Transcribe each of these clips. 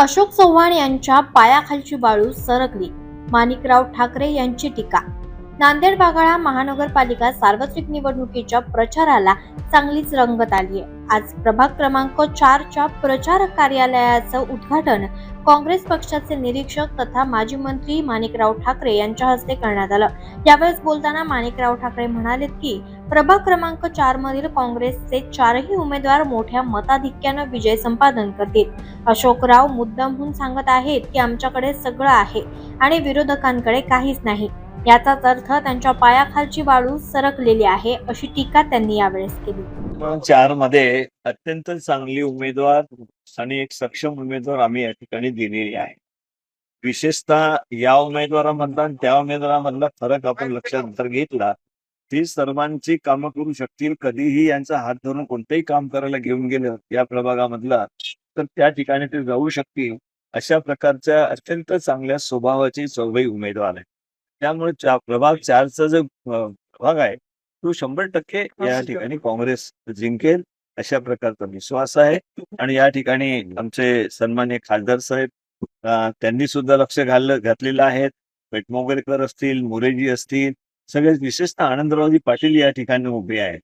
अशोक चव्हाण यांच्या पायाखालची वाळू सरकली, माणिकराव ठाकरे यांची टीका. नांदेड वाघाळा महानगरपालिका सार्वत्रिक निवडणुकीच्या प्रचाराला चांगलीच रंगत आली आहे. आज प्रभाग क्रमांक 4 च्या प्रचार कार्यालयाचं उद्घाटन काँग्रेस पक्षाचे निरीक्षक तथा माजी मंत्री माणिकराव ठाकरे यांच्या हस्ते करण्यात आलं. यावेळेस बोलताना माणिकराव ठाकरे म्हणाले की प्रभाग क्रमांक 4 मधील काँग्रेसचे 4ही उमेदवार मोठ्या मताधिक्यानं विजय संपादन करतील. अशोकराव मुद्दामहून सांगत आहेत की आमच्याकडे सगळं आहे आणि विरोधकांकडे काहीच नाही. याचाच अर्थ त्यांच्या पायाखालची वाळू सरकलेली आहे, अशी टीका त्यांनी यावेळेस केली. 4 मध्ये अत्यंत चांगली उमेदवार आणि एक सक्षम उमेदवार आम्ही या ठिकाणी दिलेली आहे. विशेषतः या उमेदवारामधला आणि त्या उमेदवारामधला फरक आपण लक्षात जर घेतला, ती सर्वांची कामं करू शकतील. कधीही यांचा हात धरून कोणतेही काम करायला घेऊन गेलं या प्रभागामधला तर त्या ठिकाणी ते जाऊ शकतील. अशा प्रकारच्या अत्यंत चांगल्या स्वभावाची चौघही उमेदवार आहे. त्यामुळे प्रभाग 4चा जो प्रभाग आहे तो 100% या ठिकाणी काँग्रेस जिंकेल अशा प्रकारचा विश्वास आहे. आणि या ठिकाणी आमचे सन्माननीय खासदार साहेब त्यांनी सुद्धा लक्ष घातलेलं आहे. पेटमोगरेकर असतील, मोरेजी असतील, सगळे विशेषतः आनंदरावजी पाटील या ठिकाणी उभे आहेत.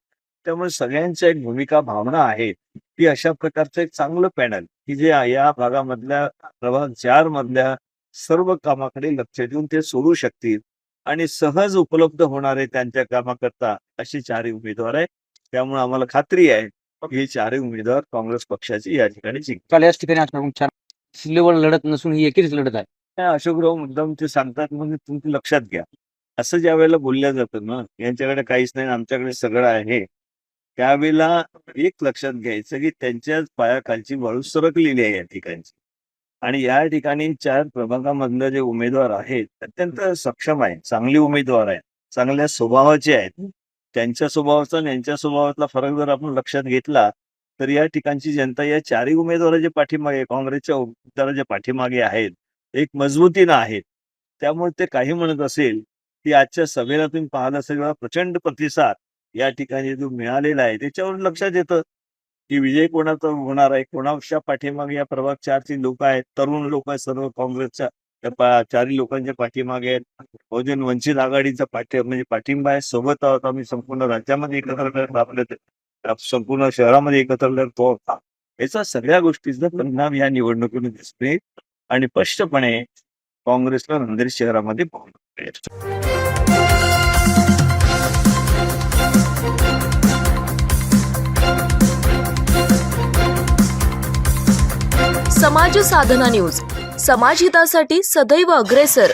त्यामुळे सगळ्यांच्या एक भूमिका भावना आहे की अशा प्रकारचं एक चांगलं पॅनल की जे या भागामधल्या प्रभाग 4 मधल्या सर्व कामाकडे लक्ष देऊन ते सोडू शकतील आणि सहज उपलब्ध होणारे त्यांच्या कामाकरता अशी 4 उमेदवार आहेत. त्यामुळे आम्हाला खात्री आहे की हे 4 उमेदवार काँग्रेस पक्षाची या ठिकाणी जिंकतील. याच ठिकाणी आपण 4 सिलेवर लढत नसून ही एकीच लढत आहे. त्या अशोकराव मुद्दाम ते सांगतात म्हणजे तुम्ही लक्षात घ्या. असं ज्या वेळेला बोलल्या जातं ना, यांच्याकडे काहीच नाही आमच्याकडे सगळं आहे, त्यावेळेला एक लक्षात घ्यायचं की त्यांच्या पायाखालची वाळू सरकलेली आहे या ठिकाणची. आणि या ठिकाणी 4 प्रभागामधले जे उमेदवार आहेत अत्यंत सक्षम आहेत, चांगली उमेदवार आहेत, चांगल्या स्वभावाचे आहेत. त्यांच्या स्वभावाचा आणि यांच्या स्वभावातला फरक जर आपण लक्षात घेतला तर या ठिकाणची जनता या 4ही उमेदवाराच्या पाठीमागे, काँग्रेसच्या उमेदवाराच्या पाठीमागे आहेत, एक मजबूतीनं आहेत. त्यामुळे ते काही म्हणत असेल की आजच्या सभेला तुम्ही पाहिलं असेल प्रचंड प्रतिसाद या ठिकाणी जो मिळालेला आहे त्याच्यावर लक्षात येतं की विजय कोणाचा होणार आहे, कोणाच्या पाठीमागे या प्रभाग 4ची लोक आहेत, तरुण लोक आहेत, सर्व काँग्रेसच्या 4ही लोकांच्या पाठीमागे आहेत. बहुजन वंचित आघाडीचा पाठिंबा आहे. सोबत आहोत आम्ही, संपूर्ण राज्यामध्ये एकत्र आपल्या संपूर्ण शहरामध्ये एकत्र लढतो. याचा सगळ्या गोष्टींचा परिणाम या निवडणुकीने दिसते आणि स्पष्टपणे काँग्रेसला नांदेड शहरामध्ये समाज साधना न्यूज, समाजहितासाठी सदैव अग्रेसर.